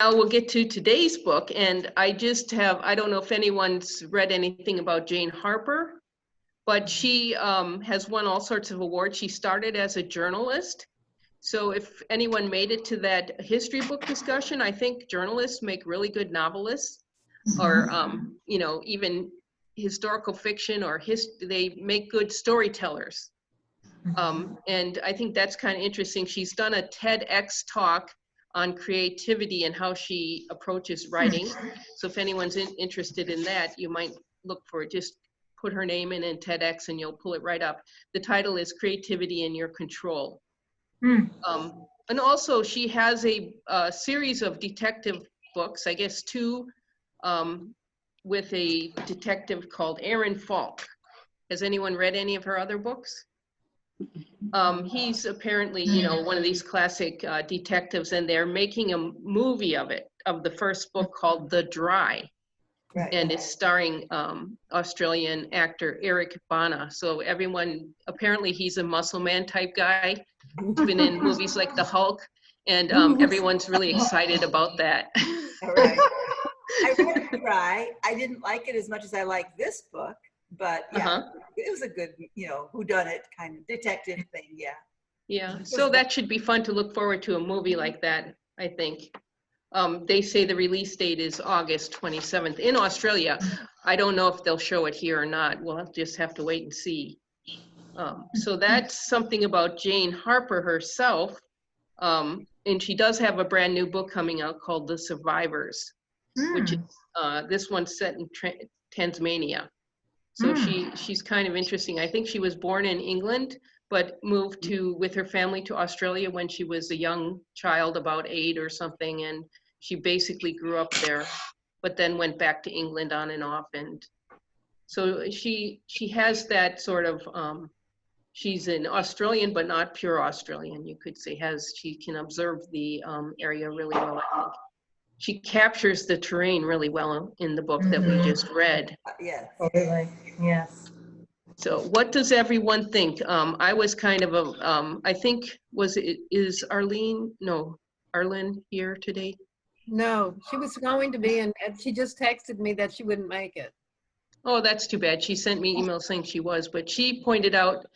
Now we'll get to today's book, and I don't know if anyone's read anything about Jane Harper, but she has won all sorts of awards. She started as a journalist. So if anyone made it to that history book discussion, I think journalists make really good novelists, or even historical fiction, or they make good storytellers. And I think that's kind of interesting. She's done a TEDx talk on creativity and how she approaches writing. So if anyone's interested in that, you might look for it. Just put her name in TEDx and you'll pull it right up. The title is Creativity in Your Control. And also she has a series of detective books, I guess two, with a detective called Aaron Falk. Has anyone read any of her other books? He's apparently, one of these classic detectives, and they're making a movie of the first book called The Dry. Right. And it's starring Australian actor Eric Bana. So apparently he's a muscle man type guy. He's been in movies like The Hulk, and everyone's really excited about that. All right. I read The Dry. I didn't like it as much as I like this book. But yeah, it was a good, whodunit kind of detective thing. Yeah. Yeah. So that should be fun to look forward to, a movie like that, I think. They say the release date is August 27th in Australia. I don't know if they'll show it here or not. We'll just have to wait and see. So that's something about Jane Harper herself. And she does have a brand new book coming out called The Survivors, which is this one's set in Tasmania. So she's kind of interesting. I think she was born in England, but moved with her family to Australia when she was a young child, about 8 or something. And she basically grew up there, but then went back to England on and off. And so she has that sort of, she's an Australian, but not pure Australian, you could say. She can observe the area really well, I think. She captures the terrain really well in the book that we just read. Yes. Totally. Yes. So what does everyone think? I was kind of I think, is Arlene here today? No, she was going to be, and she just texted me that she wouldn't make it. Oh, that's too bad. She sent me email saying she was, but she pointed out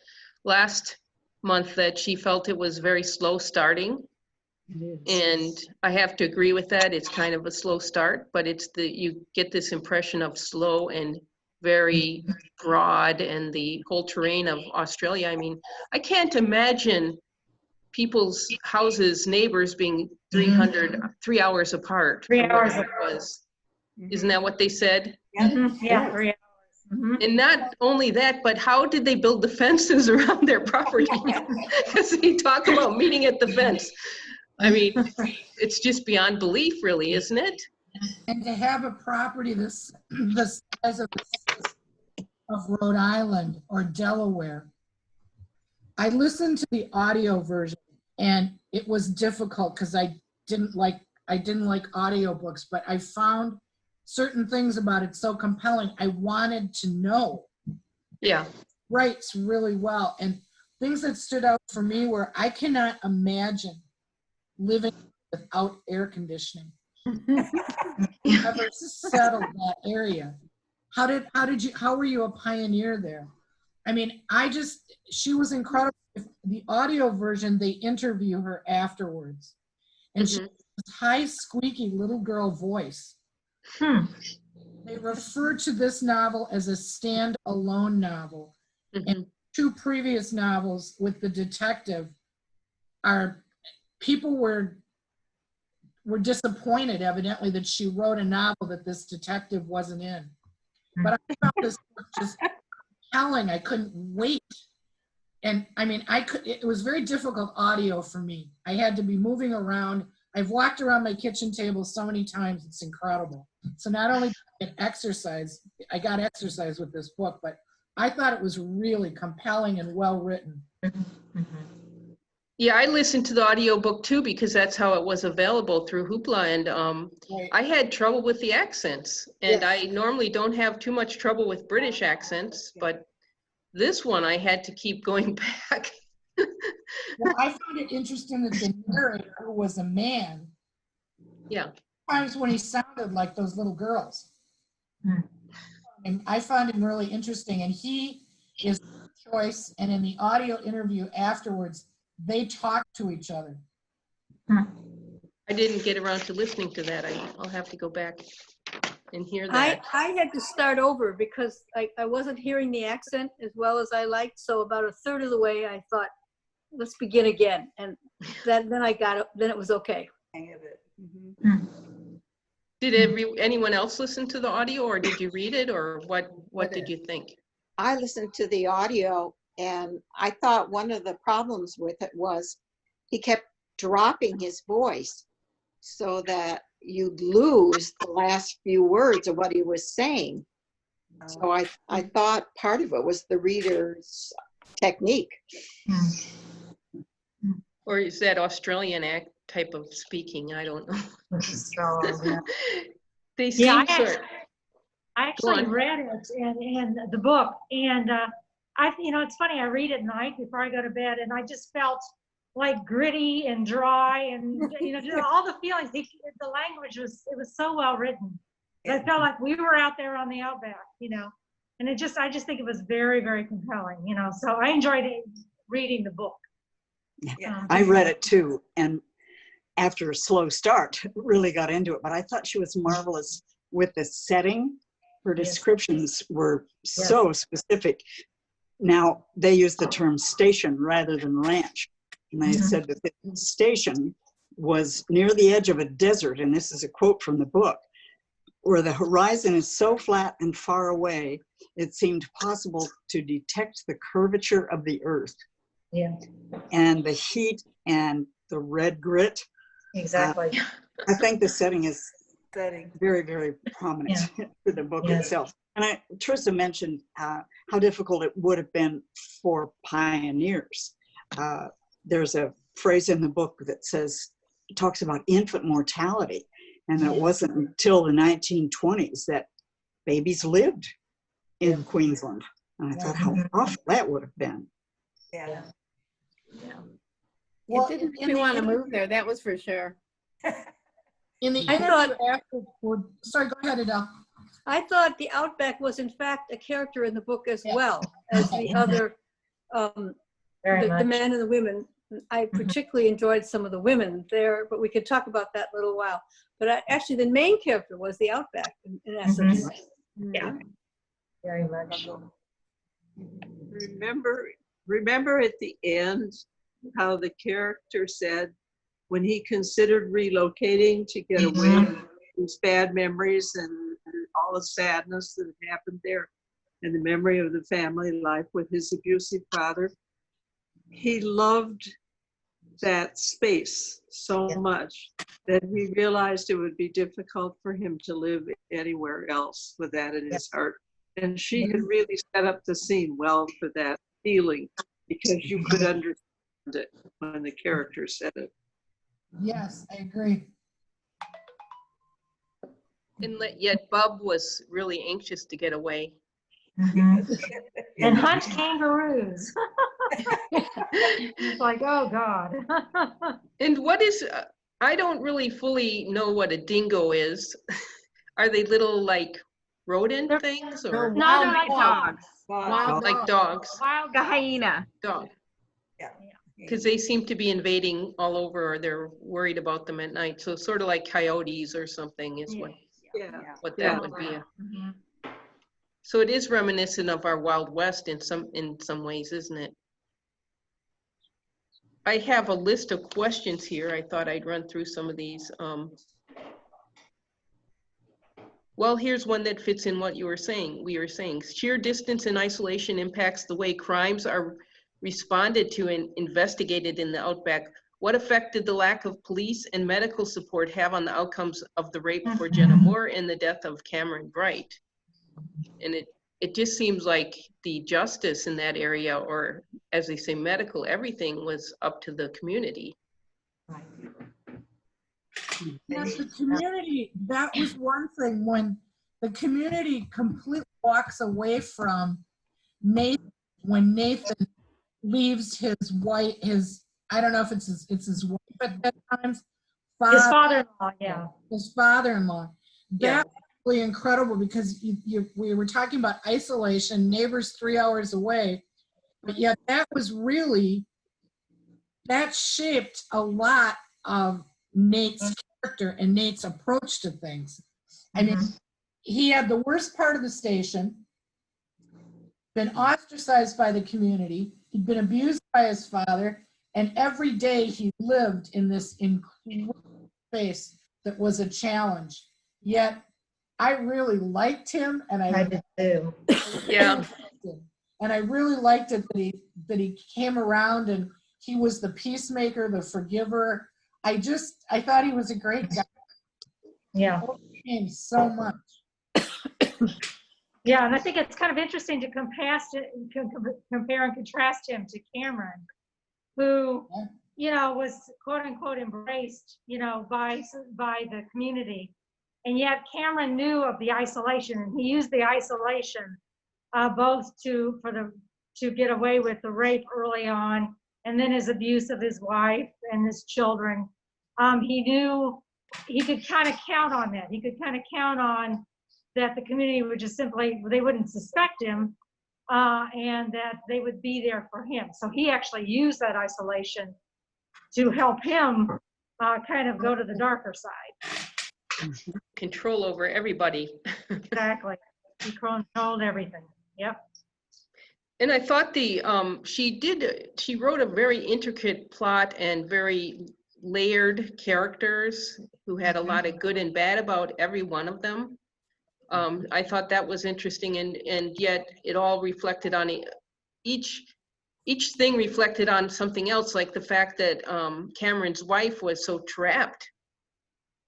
last month that she felt it was very slow starting. And I have to agree with that. It's kind of a slow start, but you get this impression of slow and very broad, and the whole terrain of Australia. I mean, I can't imagine people's houses, neighbors being 3 hours apart. 3 hours apart. Isn't that what they said? Yeah, 3 hours. And not only that, but how did they build the fences around their property? Because they talk about meeting at the fence. I mean, it's just beyond belief, really, isn't it? And to have a property the size of Rhode Island or Delaware. I listened to the audio version, and it was difficult because I didn't like audiobooks, but I found certain things about it so compelling. I wanted to know. Yeah. Writes really well, and things that stood out for me were, I cannot imagine living without air conditioning. Never settled that area. How were you a pioneer there? I mean, she was incredible. The audio version, they interview her afterwards, and she has this high, squeaky little girl voice. They refer to this novel as a stand-alone novel, and 2 previous novels with the detective people were disappointed, evidently, that she wrote a novel that this detective wasn't in. But I found this book just compelling. I couldn't wait. And I mean, it was very difficult audio for me. I had to be moving around. I've walked around my kitchen table so many times, it's incredible. So not only did I get exercise, I got exercise with this book, but I thought it was really compelling and well written. Yeah, I listened to the audiobook too, because that's how it was available through Hoopla, and Right. I had trouble with the accents, and Yes. I normally don't have too much trouble with British accents, but this one I had to keep going back. Well, I found it interesting that the narrator, who was a man, Yeah. times when he sounded like those little girls. Hmm. And I found him really interesting, and he is choice, and in the audio interview afterwards, they talk to each other. I didn't get around to listening to that. I'll have to go back and hear that. I had to start over because I wasn't hearing the accent as well as I liked. So about a third of the way, I thought, let's begin again. And then I got it. Then it was okay. Hang of it. Mhm. Did anyone else listen to the audio, or did you read it, or what did you think? I listened to the audio, and I thought one of the problems with it was he kept dropping his voice so that you'd lose the last few words of what he was saying. So I thought part of it was the reader's technique. Or is that Australian type of speaking? I don't know. They seem Yeah, sort. I actually read it in the book, and it's funny. I read at night before I go to bed, and I just felt like gritty and dry, and just all the feelings. The language was so well written. I felt like we were out there on the outback, and I just think it was very, very compelling, So I enjoyed reading the book. Yeah. I read it too, and after a slow start, really got into it. But I thought she was marvelous with the setting. Her descriptions were so specific. Now, they use the term station rather than ranch. And they said that the station was near the edge of a desert, and this is a quote from the book, where the horizon is so flat and far away, it seemed possible to detect the curvature of the earth. Yeah, And the heat and the red grit. exactly. I think the setting is Setting. very, very prominent for the book itself. And Trista mentioned how difficult it would have been for pioneers. There's a phrase in the book that talks about infant mortality. And it wasn't until the 1920s that babies lived in Queensland. And I thought how awful that would have been. Yeah. Well, It didn't make me want to move there, that was for sure. In the I thought- interview afterward, sorry, go ahead, Adele. I thought the outback was in fact a character in the book as well as the other, Very the much. men and the women. I particularly enjoyed some of the women there, but we could talk about that in a little while. But actually, the main character was the outback in essence. Yeah, very much. Remember at the end how the character said when he considered relocating to get away from his bad memories and all the sadness that had happened there and the memory of the family life with his abusive father, he loved that space so much that he realized it would be difficult for him to live anywhere else with that in his heart. And she had really set up the scene well for that feeling because you could understand it when the character said it. Yes, I agree. And yet Bub was really anxious to get away. And hunt kangaroos. It's like, oh God. And what is, I don't really fully know what a dingo is. Are they little like rodent things or No, No, they're wild like dog. dogs. Wow. like dogs? Wild hyena. Dog. Yeah. Because they seem to be invading all over, or they're worried about them at night. So sort of like coyotes or something is what that would be. So it is reminiscent of our Wild West in some ways, isn't it? I have a list of questions here. I thought I'd run through some of these. Well, here's one that fits in what you were saying. We were saying sheer distance and isolation impacts the way crimes are responded to and investigated in the outback. What effect did the lack of police and medical support have on the outcomes of the rape for Jenna Moore and the death of Cameron Bright? And it just seems like the justice in that area, or as they say, medical, everything was up to the community. Yes, the community, that was one thing when the community completely walks away from Nathan, when Nathan leaves his wife, I don't know if it's his wife at that time, His father-in-law, yeah. His father-in-law. Yeah. That's really incredible because we were talking about isolation, neighbors 3 hours away, but yet that shaped a lot of Nate's character and Nate's approach to things. I mean, he had the worst part of the station, been ostracized by the community, he'd been abused by his father, and every day he lived in this incredible space that was a challenge. Yet I really liked him, and I did too. Yeah. And I really liked it that he came around and he was the peacemaker, the forgiver. I thought he was a great guy. Yeah. He overcame so much. Yeah, and I think it's kind of interesting to compare and contrast him to Cameron, who, you know, was quote unquote embraced, you know, by the community. And yet Cameron knew of the isolation, and he used the isolation both to get away with the rape early on, and then his abuse of his wife and his children. He knew he could kind of count on that. He could kind of count on that the community would just simply, they wouldn't suspect him, and that they would be there for him. So he actually used that isolation to help him kind of go to the darker side. Control over everybody. Exactly. He controlled everything. Yep. And I thought she wrote a very intricate plot and very layered characters who had a lot of good and bad about every one of them. I thought that was interesting, and yet it all reflected on each thing reflected on something else, like the fact that Cameron's wife was so trapped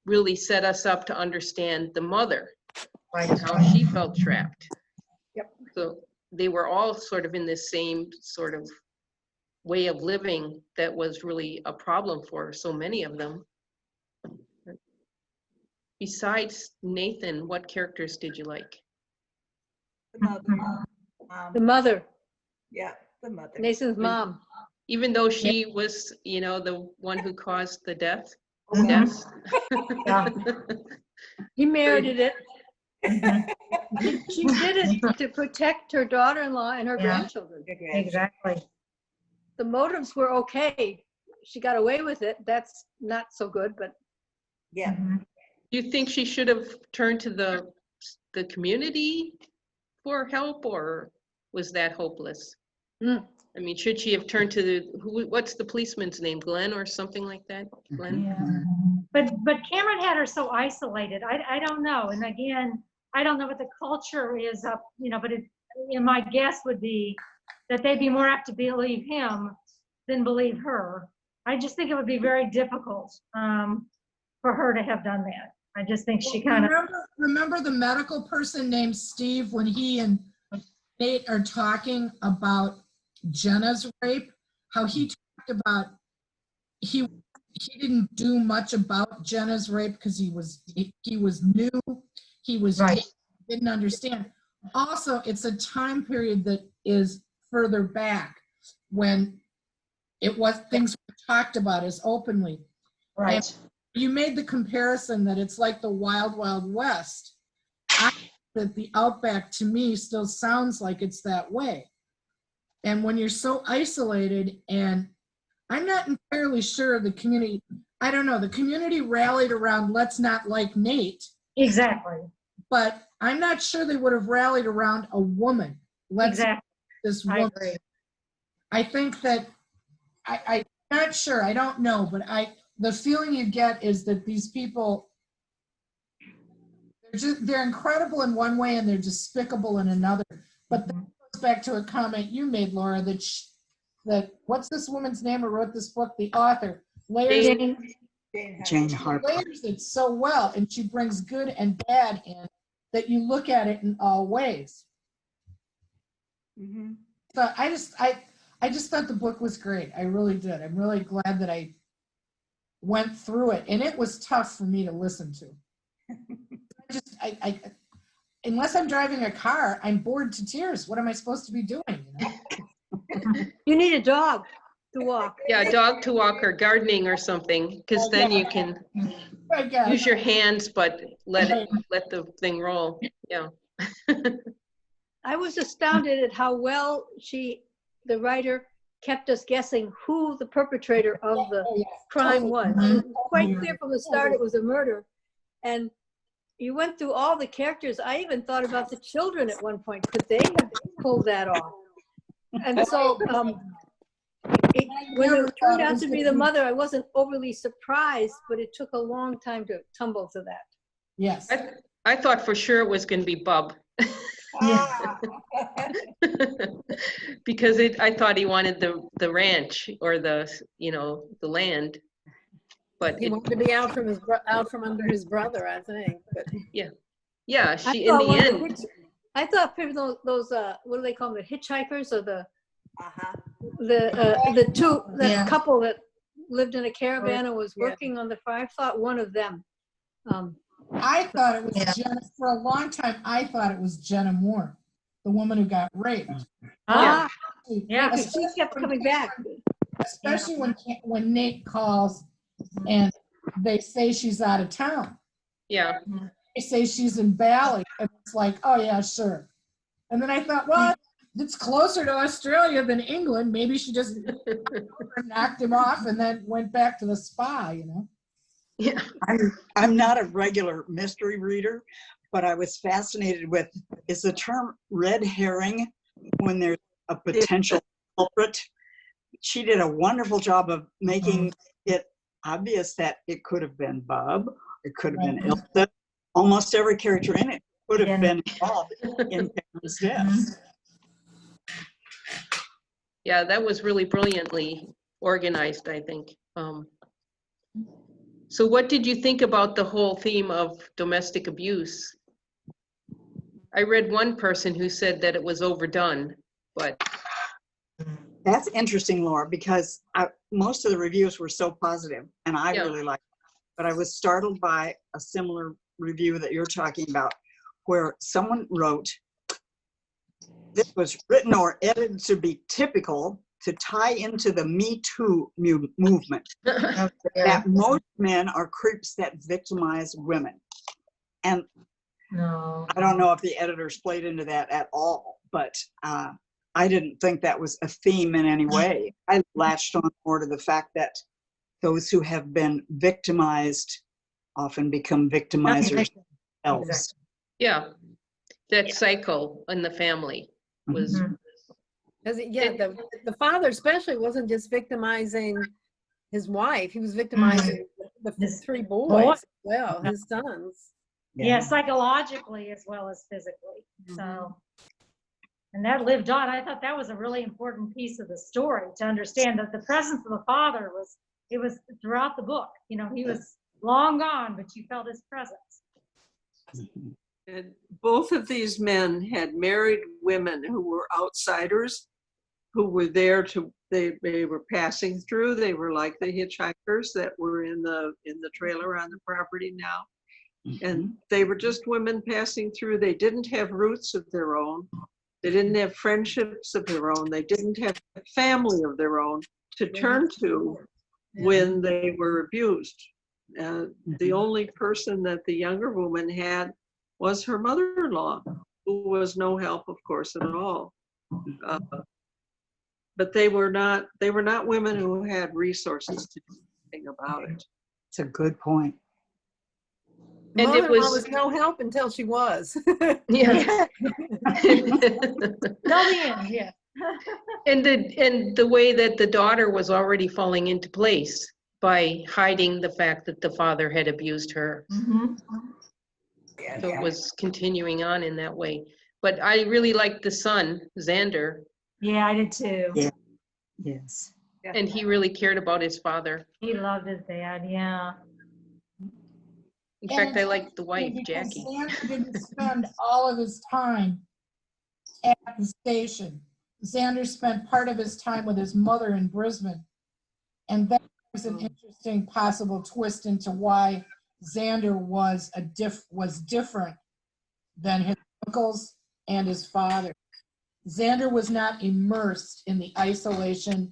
really set us up to understand the mother, and how she felt trapped. Yep. So they were all sort of in this same sort of way of living that was really a problem for so many of them. Besides Nathan, what characters did you like? The mother. The mother, Yeah, the mother. Nathan's mom. Even though she was, you know, the one who caused the death? Oh, Yes. Yeah. He merited it. She did it to protect her daughter-in-law and her grandchildren. Exactly. The motives were okay. She got away with it. That's not so good, but Yeah. Do you think she should have turned to the community for help, or was that hopeless? I mean, should she have turned to what's the policeman's name, Glenn or something like that? Glenn? Yeah. But Cameron had her so isolated. I don't know. And again, I don't know what the culture is up, you know, but my guess would be that they'd be more apt to believe him than believe her. I just think it would be very difficult for her to have done that. I just think she kind of remember the medical person named Steve when he and Nate are talking about Jenna's rape, how he talked about he didn't do much about Jenna's rape because he was new, he was didn't understand. Also, it's a time period that is further back when things were talked about as openly. right. And you made the comparison that it's like the Wild Wild West. That the outback to me still sounds like it's that way. And when you're so isolated, and I'm not entirely sure the community, I don't know, the community rallied around let's not like Nate. Exactly. But I'm not sure they would have rallied around a woman. Let's Exactly. this woman. I agree. I think that I'm not sure, I don't know, but the feeling you get is that these people, they're incredible in one way and they're despicable in another. But that goes back to a comment you made, Laura, that what's this woman's name who wrote this book? The author. Jane Harper. Layers it so well, and she brings good and bad in that you look at it in all ways. So I just thought the book was great. I really did. I'm really glad that I went through it, and it was tough for me to listen to. I unless I'm driving a car, I'm bored to tears. What am I supposed to be doing? You know? you need a dog. to walk. Yeah, a dog to walk or gardening or something, because then you can use your hands, but let the thing roll. Yeah. I was astounded at how well the writer, kept us guessing who the perpetrator of the crime was. It was quite clear from the start it was a murder. And you went through all the characters. I even thought about the children at one point. Could they have pulled that off? And so when it turned out to be the mother, I wasn't overly surprised, but it took a long time to tumble to that. Yes. I thought for sure it was going to be Bub. Because I thought he wanted the ranch or the land, but He wanted to be out from under his brother, I think. But yeah, she in the end. I thought maybe those what do they call them, the hitchhikers or the couple that lived in a caravan and was working on the fire. I thought one of them. I thought it was Jenna, for a long time. I thought it was Jenna Moore, the woman who got raped. Yeah, because she kept coming back. Especially when Nate calls and they say she's out of town. Yeah. They say she's in Bali, and it's like, oh yeah, sure. And then I thought, well, it's closer to Australia than England. Maybe she just knocked him off and then went back to the spa, Yeah. I'm not a regular mystery reader, but I was fascinated with, is the term red herring when there's a potential culprit? She did a wonderful job of making it obvious that it could have been Bob, it could have been Ilsa. Almost every character in it could have been involved in Cameron's death. Yeah, that was really brilliantly organized, I think. So what did you think about the whole theme of domestic abuse? I read one person who said that it was overdone, but. That's interesting, Laura, because most of the reviews were so positive, and I really liked it. But I was startled by a similar review that you're talking about, where someone wrote, this was written or edited to be typical to tie into the Me Too movement. That most men are creeps that victimize women. And I don't know if the editors played into that at all, but I didn't think that was a theme in any way. I latched on more to the fact that those who have been victimized often become victimizers themselves. Yeah, that cycle in the family was. The father especially wasn't just victimizing his wife; he was victimizing the three boys as well, his sons. Yeah, psychologically as well as physically. So, and that lived on. I thought that was a really important piece of the story, to understand that the presence of the father was throughout the book. He was long gone, but you felt his presence. And both of these men had married women who were outsiders, who were there they were passing through. They were like the hitchhikers that were in the trailer on the property now. And they were just women passing through. They didn't have roots of their own. They didn't have friendships of their own. They didn't have a family of their own to turn to when they were abused. The only person that the younger woman had was her mother-in-law, who was no help, of course, at all. But they were not women who had resources to do anything about it. It's a good point. And it was no help until she was. Yeah. Yeah. And the way that the daughter was already falling into place by hiding the fact that the father had abused her. So it was continuing on in that way. But I really liked the son, Xander. Yeah, I did too. Yeah. Yes. And he really cared about his father. He loved his dad, yeah. In fact, I liked the wife, Jackie. Xander didn't spend all of his time at the station. Xander spent part of his time with his mother in Brisbane. And that was an interesting possible twist into why Xander was different than his uncles and his father. Xander was not immersed in the isolation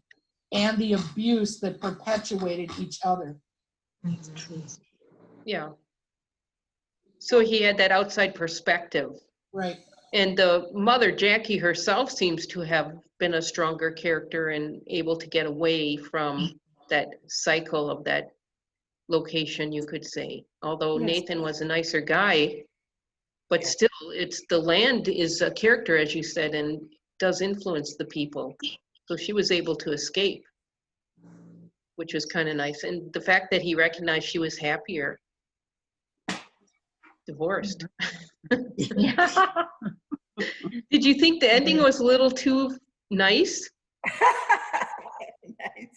and the abuse that perpetuated each other. Yeah. So he had that outside perspective. Right. And the mother, Jackie herself, seems to have been a stronger character and able to get away from that cycle of that location, you could say. Although Yes. Nathan was a nicer guy, but still, it's the land is a character, as you said, and does influence the people. So she was able to escape, which was kind of nice. And the fact that he recognized she was happier, divorced. Did you think the ending was a little too nice?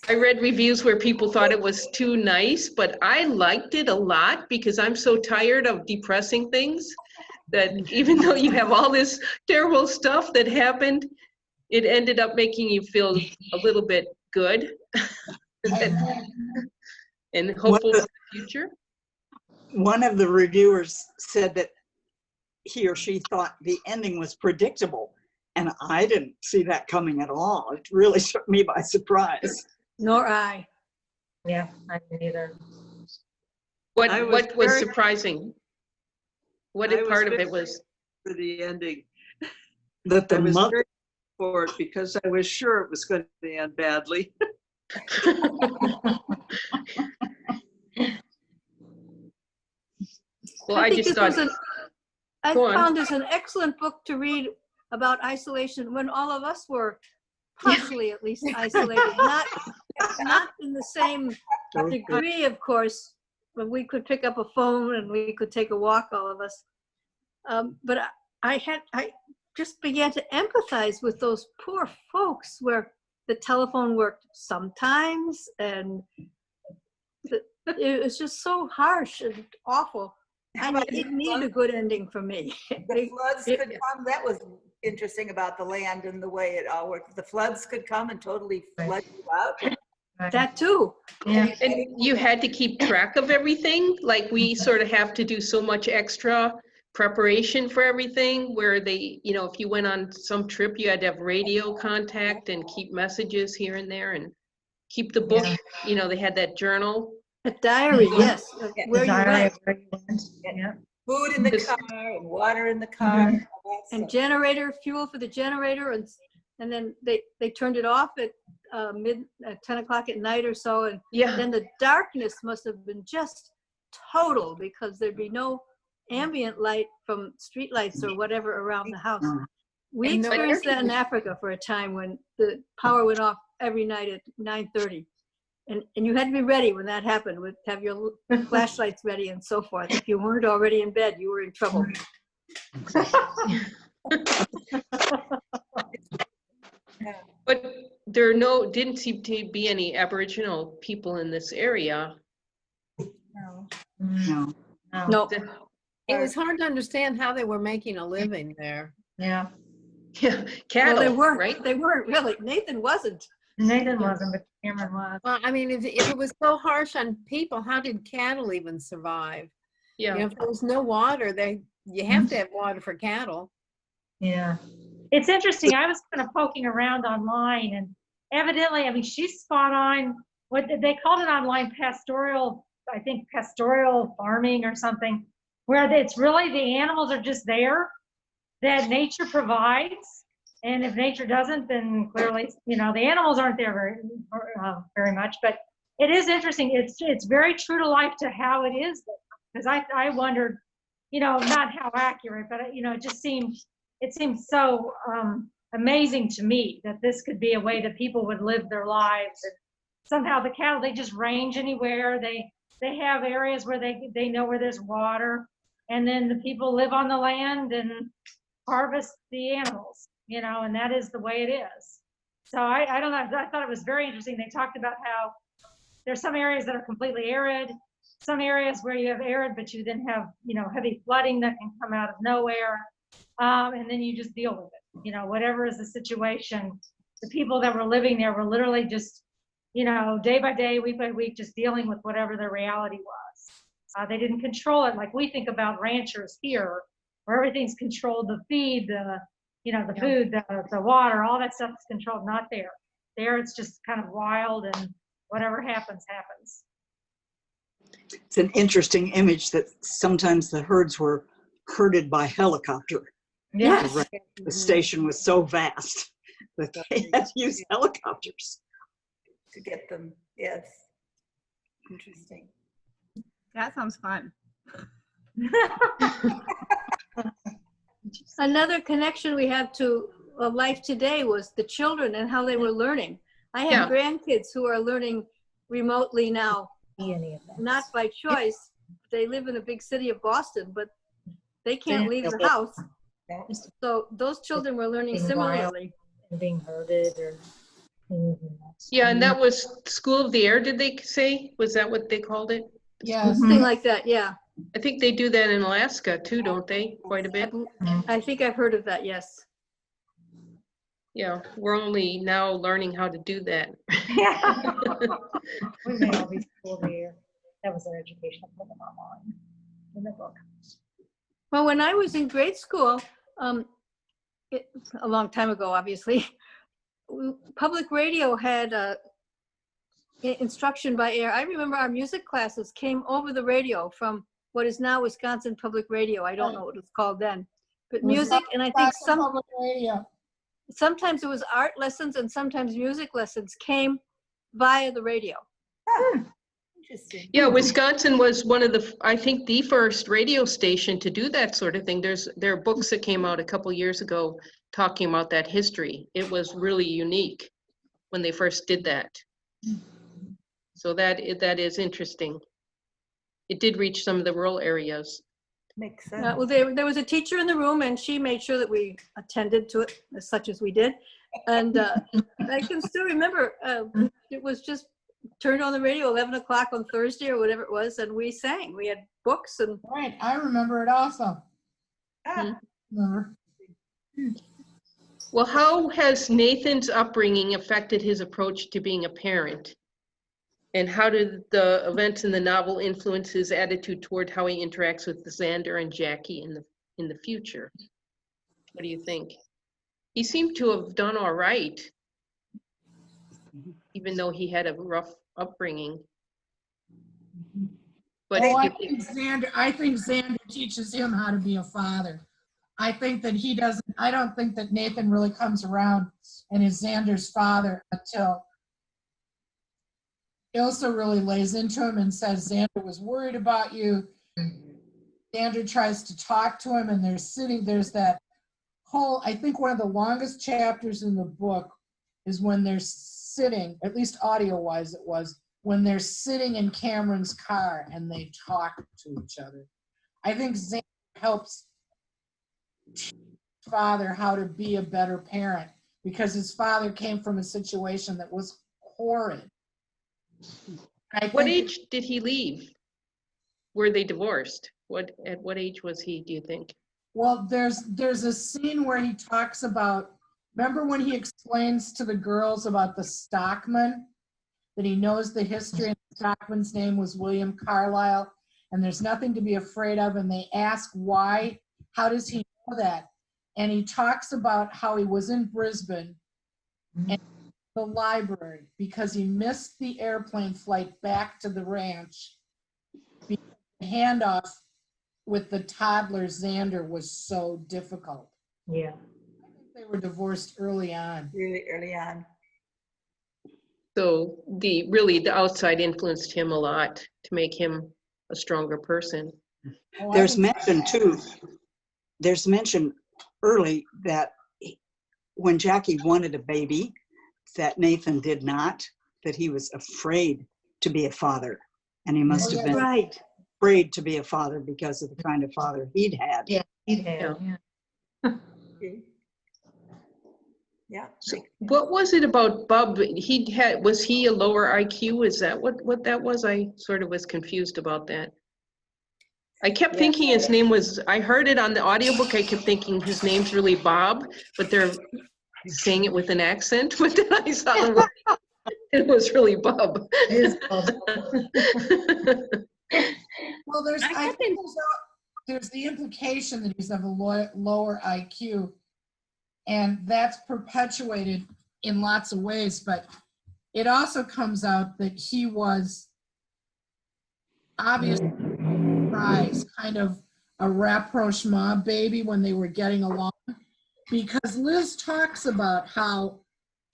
I read reviews where people thought it was too nice, but I liked it a lot because I'm so tired of depressing things that even though you have all this terrible stuff that happened, it ended up making you feel a little bit good and hopeful for the future. One of the reviewers said that he or she thought the ending was predictable, and I didn't see that coming at all. It really took me by surprise. Nor I. Yeah, I didn't either. What was surprising? What part of it was? For the ending. That the I was mother very for it because I was sure it was going to end badly. Well, I just thought. I found this an excellent book to read about isolation when all of us were partially at least isolated, not in the same degree, of course, but we could pick up a phone and we could take a walk, all of us. But I just began to empathize with those poor folks where the telephone worked sometimes, and it was just so harsh and awful. And it didn't need a good ending for me. The floods could come. That was interesting about the land and the way it all worked. The floods could come and totally flood you out. That too. Yeah. And you had to keep track of everything. Like we sort of have to do so much extra preparation for everything where they, you know, if you went on some trip, you had to have radio contact and keep messages here and there and keep the book, you know, they had that journal. A diary, yes, of where you went. Yeah. Food in the car and water in the car. And generator, fuel for the generator, and then they turned it off at 10 o'clock at night or so, and then the darkness must have been just total because there'd be no ambient light from street lights or whatever around the house. We experienced that in Africa for a time when the power went off every night at 9:30. And you had to be ready when that happened, with have your flashlights ready and so forth. If you weren't already in bed, you were in trouble. But there didn't seem to be any Aboriginal people in this area. No. No. It was hard to understand how they were making a living there. Yeah. Yeah, cattle, Well, they weren't, right? They weren't really. Nathan wasn't. Nathan wasn't, but Cameron was. Well, I mean, if it was so harsh on people, how did cattle even survive? Yeah. You know, if there was no water, you have to have water for cattle. Yeah. It's interesting. I was kind of poking around online, and evidently, I mean, she's spot on. What they called it online, pastoral, I think pastoral farming or something, where it's really the animals are just there, that nature provides. And if nature doesn't, then clearly, you know, the animals aren't there very much. But it is interesting. It's very true to life to how it is. Because I wondered, you know, not how accurate, but, you know, it seemed so amazing to me that this could be a way that people would live their lives. And somehow the cattle, they just range anywhere. They have areas where they know where there's water. And then the people live on the land and harvest the animals. You know, and that is the way it is. So I don't know, I thought it was very interesting. They talked about how there's some areas that are completely arid, some areas where you have arid, but you then have, you know, heavy flooding that can come out of nowhere. And then you just deal with it. You know, whatever is the situation, the people that were living there were literally just, you know, day by day, week by week, just dealing with whatever their reality was. They didn't control it like we think about ranchers here, where everything's controlled, the feed, the food, the water, all that stuff is controlled, not there. There, it's just kind of wild, and whatever happens, happens. It's an interesting image that sometimes the herds were herded by helicopter. Yes. The station was so vast that they had to use helicopters to get them. Yes. Interesting. That sounds fun. Another connection we have to life today was the children and how they were learning. I have grandkids who are learning remotely now, not by choice. They live in a big city of Boston, but they can't leave the house. So those children were learning similarly. And being herded or Yeah, and that was School of the Air, did they say? Was that what they called it? Yeah. Something like that, yeah. I think they do that in Alaska too, don't they? Quite a bit. I think I've heard of that, yes. Yeah, we're only now learning how to do that. yeah. We may all be school there. That was our educational program online in the book. Well, when I was in grade school, a long time ago, obviously, public radio had instruction by air. I remember our music classes came over the radio from what is now Wisconsin Public Radio. I don't know what it was called then, but music, and I think sometimes it was art lessons and sometimes music lessons came via the radio. Interesting. Yeah, Wisconsin was one of the, I think, the first radio station to do that sort of thing. There are books that came out a couple years ago talking about that history. It was really unique when they first did that. So that is interesting. It did reach some of the rural areas. Makes sense. Well, there was a teacher in the room, and she made sure that we attended to it as such as we did. And I can still remember it was just turned on the radio 11 o'clock on Thursday or whatever it was, and we sang. We had books and. Right, I remember it also. Well, how has Nathan's upbringing affected his approach to being a parent? And how did the events in the novel influence his attitude toward how he interacts with Xander and Jackie in the future? What do you think? He seemed to have done all right, even though he had a rough upbringing. But I think Xander teaches him how to be a father. I think that he doesn't, I don't think that Nathan really comes around and is Xander's father until Ilsa really lays into him and says, Xander was worried about you. Xander tries to talk to him, and there's that whole, I think one of the longest chapters in the book is when they're sitting, at least audio-wise it was, when they're sitting in Cameron's car and they talk to each other. I think Xander helps teach his father how to be a better parent because his father came from a situation that was horrid. What age did he leave? Were they divorced? At what age was he, do you think? Well, there's a scene where he talks about, remember when he explains to the girls about the stockman, that he knows the history and the stockman's name was William Carlisle, and there's nothing to be afraid of, and they ask why, how does he know that? And he talks about how he was in Brisbane and the library because he missed the airplane flight back to the ranch because the handoff with the toddler Xander was so difficult. Yeah. I think they were divorced early on. Really early on. So the outside influenced him a lot to make him a stronger person. There's mention too, there's mention early that when Jackie wanted a baby, that Nathan did not, that he was afraid to be a father. And he must have been afraid to be a father because of the kind of father he'd had. Yeah, he'd had. Yeah. Yeah. So what was it about Bub? Was he a lower IQ? Is that what that was? I sort of was confused about that. I kept thinking his name was, I heard it on the audiobook, I kept thinking his name's really Bob, but they're saying it with an accent, but then I saw it was really Bub. It is Bub. Well, I think there's the implication that he's of a lower IQ, and that's perpetuated in lots of ways, but it also comes out that he was obviously kind of a rapprochement baby when they were getting along, because Liz talks about how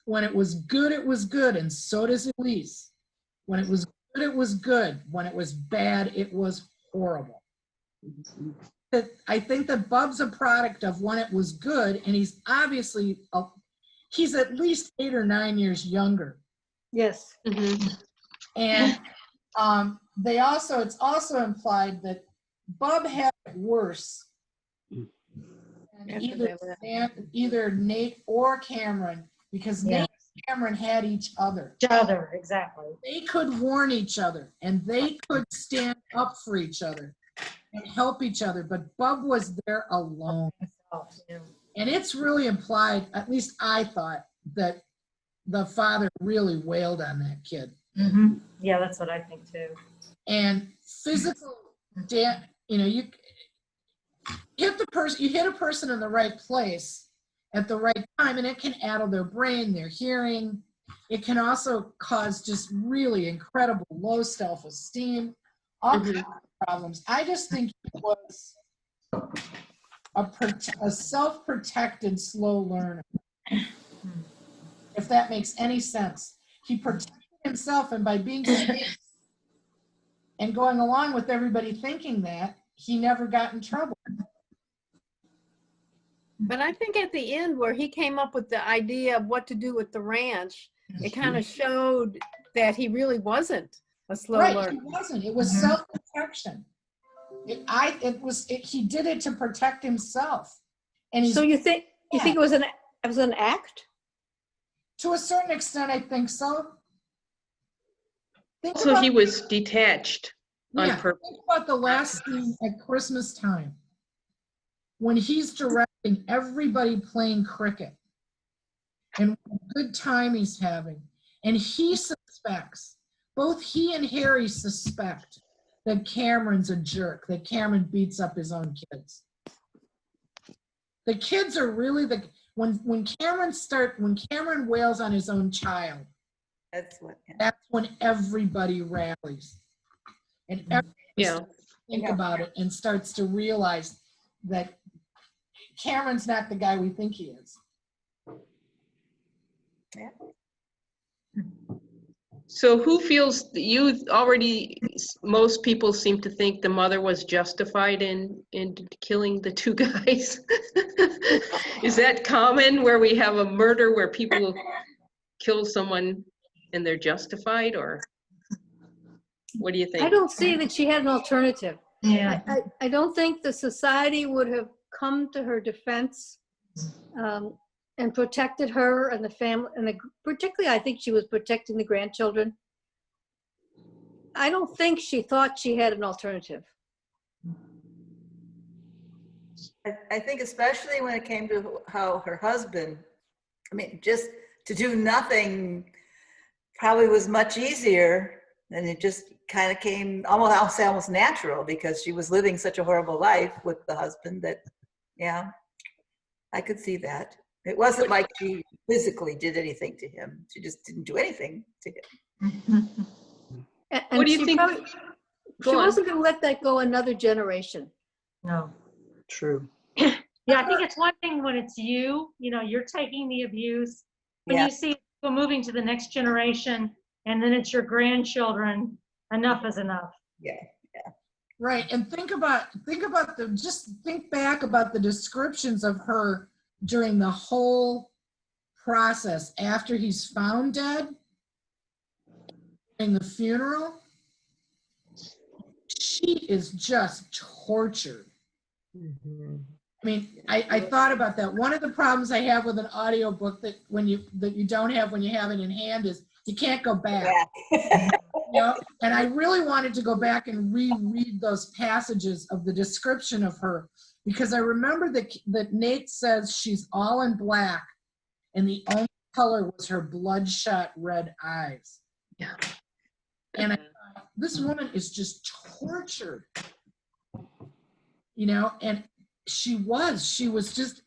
when it was good, and so does Elise. When it was good, it was good. When it was bad, it was horrible. I think that Bub's a product of when it was good, and he's obviously, he's at least 8 or 9 years younger. Yes. And it's also implied that Bub had it worse. And either Nate or Cameron, because Nate and Cameron had each other. Exactly. They could warn each other, and they could stand up for each other and help each other, but Bub was there alone. And it's really implied, at least I thought, that the father really wailed on that kid. Yeah, that's what I think too. And physical, you hit a person in the right place at the right time, and it can addle their brain, their hearing. It can also cause just really incredible low self-esteem, all kinds of problems. I just think it was a self-protected slow learner, if that makes any sense. He protected himself, and by being and going along with everybody thinking that, he never got in trouble. But I think at the end where he came up with the idea of what to do with the ranch, it kind of showed that he really wasn't a slow learner. He wasn't. It was self-protection. He did it to protect himself. And so you think it was an act? To a certain extent, I think so. So he was detached on purpose. Think about the last scene at Christmas time, when he's directing everybody playing cricket and what a good time he's having. And he suspects, both he and Harry suspect, that Cameron's a jerk, that Cameron beats up his own kids. The kids are really when Cameron wails on his own child, that's when everybody rallies. And everybody think about it and starts to realize that Cameron's not the guy we think he is. Yeah. So who feels most people seem to think the mother was justified in killing the two guys? Is that common, where we have a murder where people kill someone and they're justified, or what do you think? I don't see that she had an alternative. Yeah. I don't think the society would have come to her defense and protected her and the family, and particularly I think she was protecting the grandchildren. I don't think she thought she had an alternative. I think especially when it came to how her husband, just to do nothing probably was much easier, and it just kind of came almost natural, because she was living such a horrible life with the husband that, I could see that. It wasn't like she physically did anything to him. She just didn't do anything to him. And what do you think? She wasn't going to let that go another generation. No. True. Yeah, I think it's one thing when it's you're taking the abuse. When you see people moving to the next generation, and then it's your grandchildren, enough is enough. Yeah. Right, and think back about the descriptions of her during the whole process after he's found dead, during the funeral. She is just tortured. I thought about that. One of the problems I have with an audiobook that you don't have when you have it in hand is you can't go back. And I really wanted to go back and reread those passages of the description of her, because I remember that Nate says she's all in black and the only color was her bloodshot red eyes. Yeah. And I thought, this woman is just tortured, and she was just,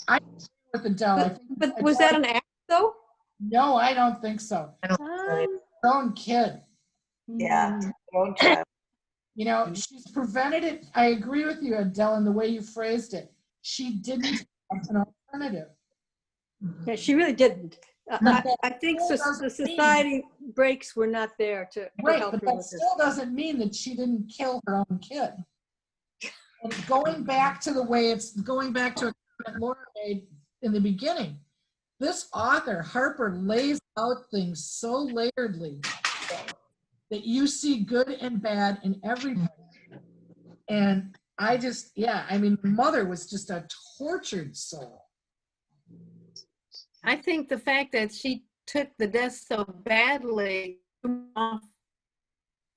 I with Adele. But was that an act? though? No, I don't think so. Her own kid. Yeah, her own child. You know, she's prevented it. I agree with you, Adele, in the way you phrased it. She didn't have an alternative. Yeah, she really didn't. I think the society breaks were not there to Right, help but her that with this. still doesn't mean that she didn't kill her own kid. And going back to a comment Laura made in the beginning, this author, Harper, lays out things so layeredly that you see good and bad in everybody. And I just, I mean, mother was just a tortured soul. I think the fact that she took the death so badly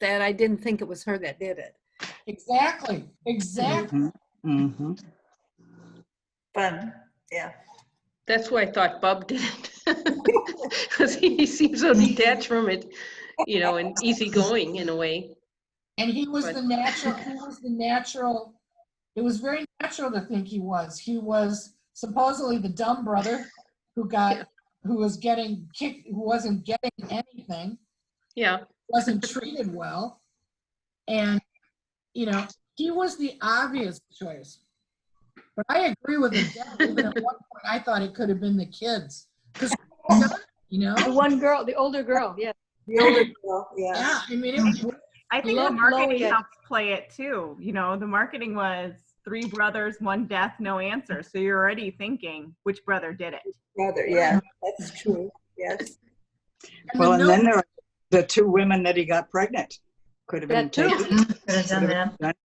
that I didn't think it was her that did it. Exactly. Mm-hmm. Fun, yeah. That's why I thought Bub did it. Because he seems so detached from it, you know, and easygoing in a way. And he was the natural, it was very natural to think he was. He was supposedly the dumb brother who was getting kicked, who wasn't getting anything. Yeah. Wasn't treated well. And, you know, he was the obvious choice. But I agree with Adele. Even at one point, I thought it could have been the kids. Because, you know? The one girl, the older girl, yeah. The older girl, yeah. Yeah, I mean, I think the marketing helps play it too. You know, the marketing was 3 brothers, 1 death, no answer. So you're already thinking which brother did it. Brother, yeah, that's true. Yes. Well, and then there are the 2 women that he got pregnant. Could have been taken. Could have done that.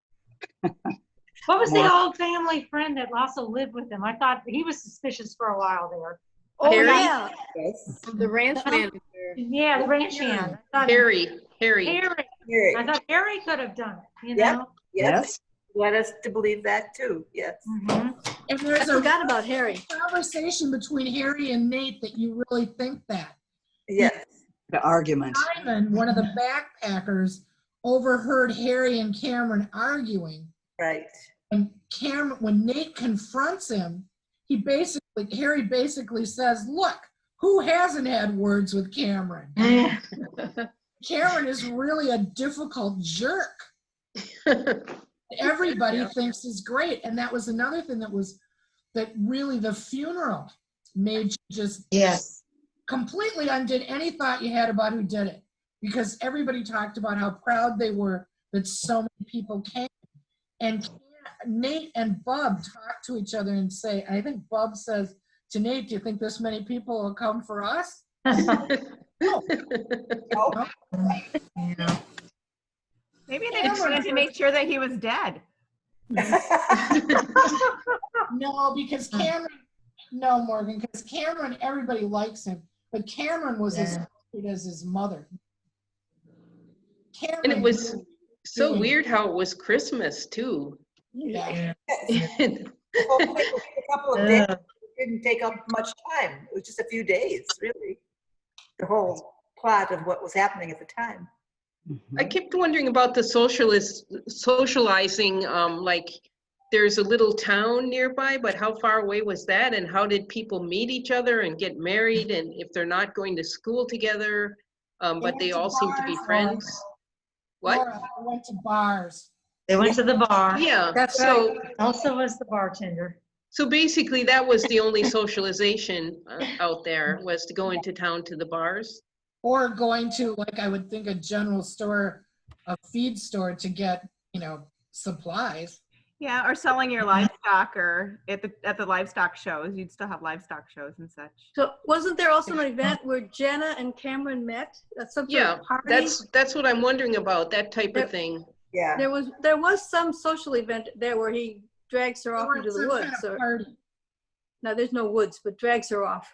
What was the old family friend that also lived with him? I thought he was suspicious for a while there. Oh, Harry? yeah. Yes. The ranch manager. Yeah, the ranch hand. Harry. Harry. I thought Harry could have done it, you Yep. know? Yes. Led us to believe that too, yes. Mhm. and there's I forgot about Harry. conversation between Harry and Nate that you really think that. Yes. The argument. Simon, one of the backpackers, overheard Harry and Cameron arguing. Right. And when Nate confronts him, Harry basically says, look, who hasn't had words with Cameron? Cameron is really a difficult jerk. Everybody thinks he's great. And that was another thing that really the funeral made you just completely undid any thought you had about who did it. Because everybody talked about how proud they were that so many people came. And Nate and Bub talk to each other and say, I think Bub says to Nate, do you think this many people will come for us? No. Yeah. Maybe they just wanted to make sure that he was dead. No, because Morgan, because Cameron, everybody likes him, but Cameron was as good as his mother. And it was so weird how it was Christmas too. Yeah. A couple of days. It didn't take up much time. It was just a few days, really. The whole plot of what was happening at the time. I kept wondering about the socializing, like there's a little town nearby, but how far away was that? And how did people meet each other and get married? And if they're not going to school together, but they all seem to be friends? What? Laura, I went to bars. They went to the bar. Yeah. That's so right. Also was the bartender. So basically that was the only socialization out there, was to go into town to the bars. Or going to, like, I would think a general store, a feed store to get, supplies. Yeah, or selling your livestock, or at the livestock shows. You'd still have livestock shows and such. So wasn't there also an event where Jenna and Cameron met? That's some sort of party? That's what I'm wondering about, that type of thing. Yeah. There was some social event there where he drags her off into the woods. Kind of party. No, there's no woods, but drags her off.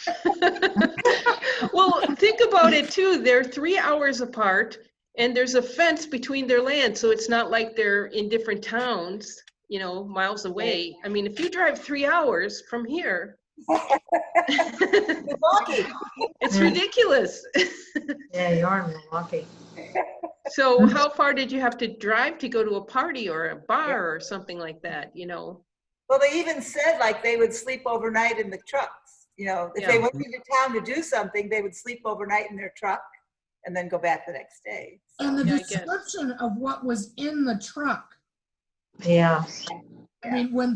Well, think about it too. They're 3 hours apart and there's a fence between their land. So it's not like they're in different towns, miles away. I mean, if you drive 3 hours from here, it's ridiculous. Yeah, you are in Milwaukee. So how far did you have to drive to go to a party or a bar or something like that, Well, they even said like they would sleep overnight in the trucks. You know, if Yeah. they went into town to do something, they would sleep overnight in their truck and then go back the next day. And the Yeah, I guess. description of what was in the truck. Yeah. I mean, when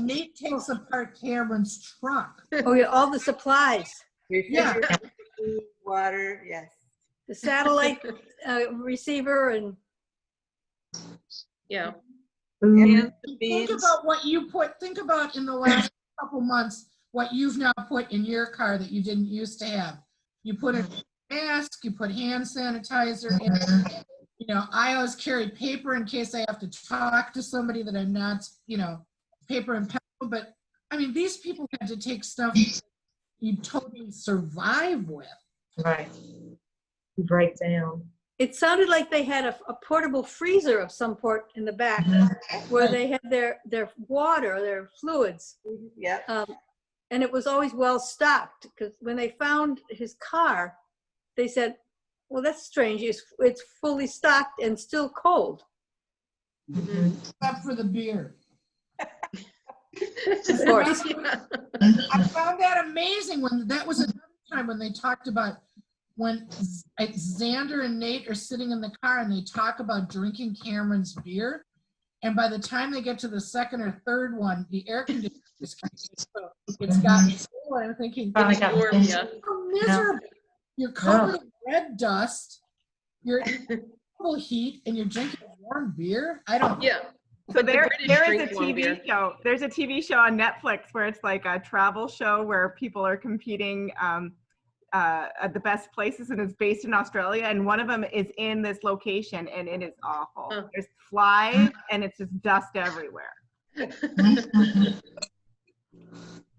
Nate takes apart Cameron's truck, Oh, yeah, all the supplies, Refrigerator, food, water, yes. the satellite receiver and Yeah. And the think beans. about what you put, think about in the last couple months, what you've now put in your car that you didn't used to have. You put a mask, you put hand sanitizer in. You know, I always carry paper in case I have to talk to somebody that I'm not, you know, paper and pencil. But I mean, these people had to take stuff you totally survive with. Right. You break down. it sounded like they had a portable freezer of some sort in the back where they had their water, their fluids. Yeah. And it was always well stocked, because when they found his car, they said, well, that's strange. It's fully stocked and still cold. Except for the beer. Of course. I found that amazing when that was another time when they talked about when Xander and Nate are sitting in the car and they talk about drinking Cameron's beer. And by the time they get to the second or third one, the air conditioner is so it's gotten cool. I'm thinking, It's warm, yeah. how miserable. You're covered in red dust, you're in full heat, and you're drinking warm beer? I don't. Yeah. So But the there British is a drink warm TV beer. show. There's a TV show on Netflix where it's like a travel show where people are competing at the best places, and it's based in Australia. And one of them is in this location, and it is awful. Huh. There's flies, and it's just dust everywhere.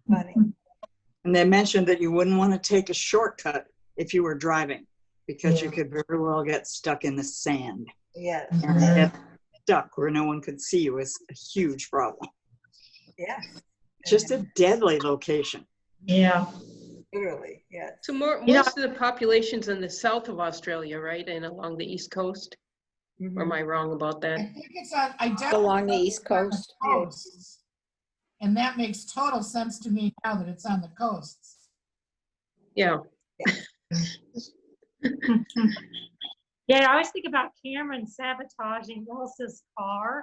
Funny. And they mentioned that you wouldn't want to take a shortcut if you were driving, because you could very well get stuck in the sand. Yeah. And get stuck where no one could see you is a huge problem. Yeah. Just a deadly location. Yeah. Literally, yes. So most of the population's in the south of Australia, right? And along the east coast? Or am I wrong about that? I think it's on, I definitely Along the East Coast. coasts. And that makes total sense to me now that it's on the coasts. Yeah. Yeah, I always think about Cameron sabotaging Elsa's car,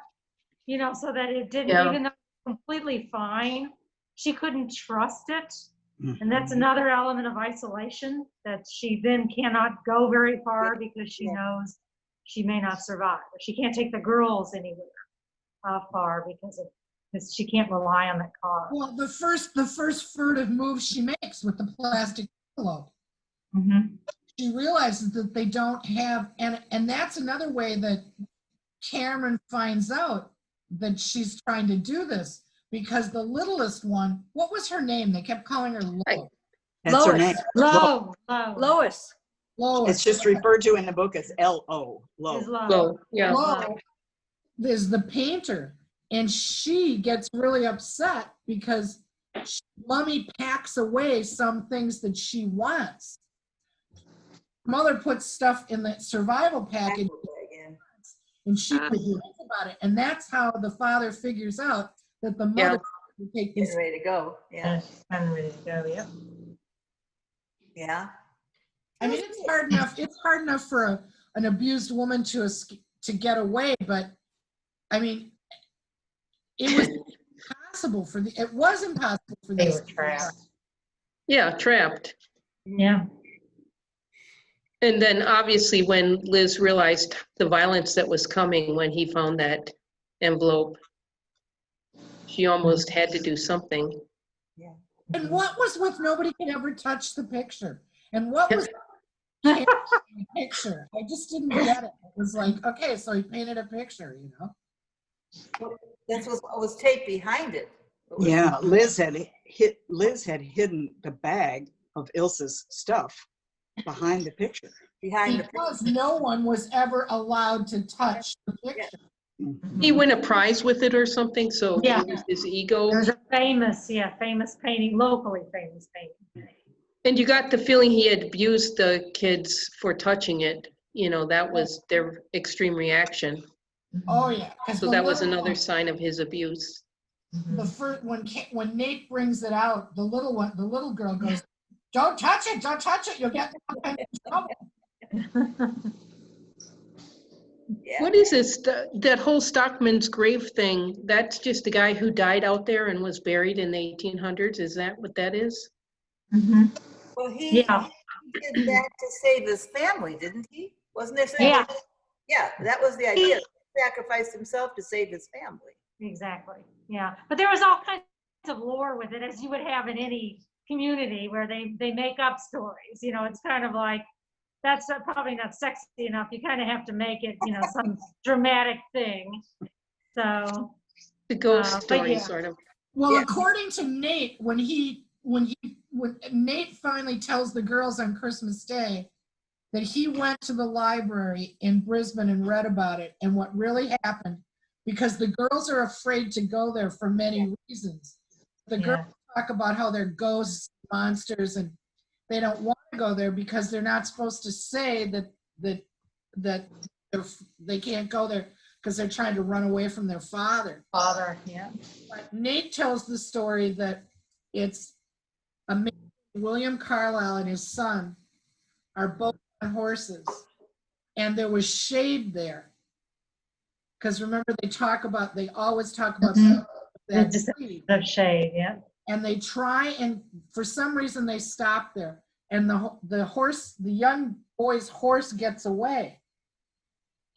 you know, so that it didn't, Yeah. even though it was completely fine, she couldn't trust it. And that's another element of isolation, that she then cannot go very far because she knows she may not survive. Or she can't take the girls anywhere far because she can't rely on that car. Well, the first furtive move she makes with the plastic envelope, she realizes that they don't have, and that's another way that Cameron finds out that she's trying to do this, because the littlest one, what was her name? They kept calling her Lois. That's her name. Lois. Lois. It's just referred to in the book as L-O. Low. Low, yeah. Lois is the painter, and she gets really upset because Lummy packs away some things that she wants. Mother puts stuff in the survival package, and she complains about it, and that's how the father figures out that the mother will take this. Getting ready to go. Yeah. I'm ready to go, yeah. Yeah. I mean, it's hard enough. It's hard enough for an abused woman to get away, but I mean, it was impossible for it was impossible for They these. were trapped. Yeah, trapped. Yeah. And then obviously when Liz realized the violence that was coming when he found that envelope, she almost had to do something. Yeah. And what was with nobody could ever touch the picture? And what was the picture? I just didn't get it. It was like, okay, so he painted a picture, you know? That's what was taped behind it. Yeah, Liz had hidden the bag of Ilsa's stuff behind the picture. Because no one was ever allowed to touch the picture. He win a prize with it or something, so Yeah. it was his ego. There's a famous painting, locally famous painting. And you got the feeling he had abused the kids for touching it. You know, that was their extreme reaction. Oh, yeah. So that was another sign of his abuse. the first when Nate brings it out, the little girl goes, "Don't touch it! Don't touch it! You'll get in trouble." Yeah. What is this, that whole Stockman's grave thing? That's just the guy who died out there and was buried in the 1800s? Is that what that is? Well, he Yeah, did that to save his family, didn't he? Wasn't there something? yeah, Yeah, that was the idea. He sacrificed himself to save his family. exactly. Yeah, but there was all kinds of lore with it, as you would have in any community where they make up stories. You know, it's kind of like, that's probably not sexy enough. You kind of have to make it, you know, some dramatic thing. So, The ghost but story, yeah. sort of. Well, Yeah. according to Nate, when Nate finally tells the girls on Christmas Day that he went to the library in Brisbane and read about it, and what really happened, because the girls are afraid to go there for many reasons. The girls talk about how they're ghosts, monsters, and they don't want to go there because they're not supposed to say that they can't go there because they're trying to run away from their father. Yeah. But Nate tells the story that it's a man, William Carlisle, and his son are both on horses, and there was shade there. Because remember, they always talk about that Just tree. of shade, yeah. And they try, and for some reason they stop there, and the young boy's horse gets away.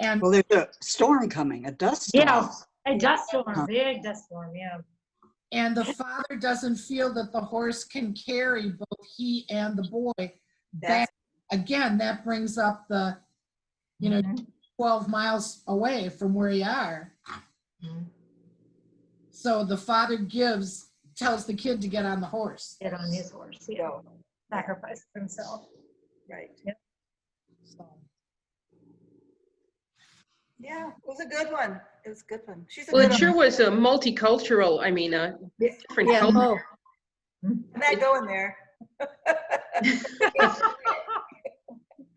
And Well, there's a storm coming, a dust storm. Yeah, a dust storm, big dust storm, yeah. And the father doesn't feel that the horse can carry both he and the boy back. Again, that brings up the, 12 miles away from where you are. So the father tells the kid to get on the horse. Get on his horse, yeah. Sacrifice himself. Right. Yeah. So, Yeah, it was a good one. It was a good one. She's a Well, good it sure was a multicultural, I mean, a different Yeah, culture. I'm not going there.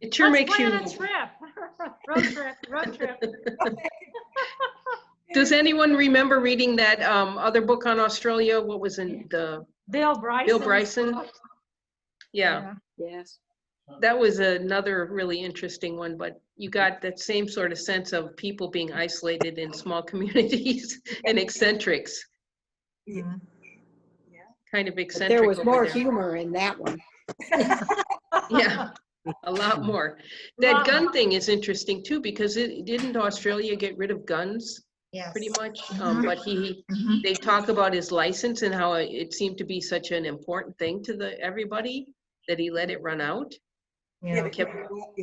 It sure Let's makes you. plan a trip. Road trip. Does anyone remember reading that other book on Australia? What was in the Bill Bryson. Bill Bryson? Yeah, Yes. that was another really interesting one, but you got that same sort of sense of people being isolated in small communities and eccentrics. Yeah. Kind of But eccentric. there was over more there. humor in that one. Yeah, a lot more. That gun thing is interesting too, because didn't Australia get rid of guns Yes. pretty much? But they talk about his license and how it seemed to be such an important thing to everybody that he let it run out. Yeah, Yeah. but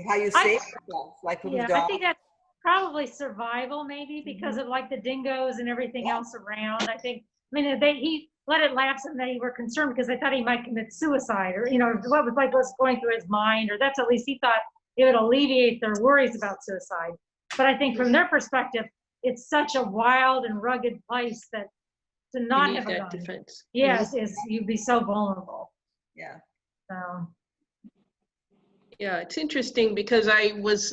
how you save yourself, like with Yeah, the I dog. think that's probably survival, maybe because of like the dingoes and everything else around. He let it lapse and they were concerned because they thought he might commit suicide, or what was going through his mind, or that's at least he thought it would alleviate their worries about suicide. But I think from their perspective, it's such a wild and rugged place that to not have a that gun, defense. yes, you'd be so vulnerable. Yeah. So Yeah, it's interesting because I was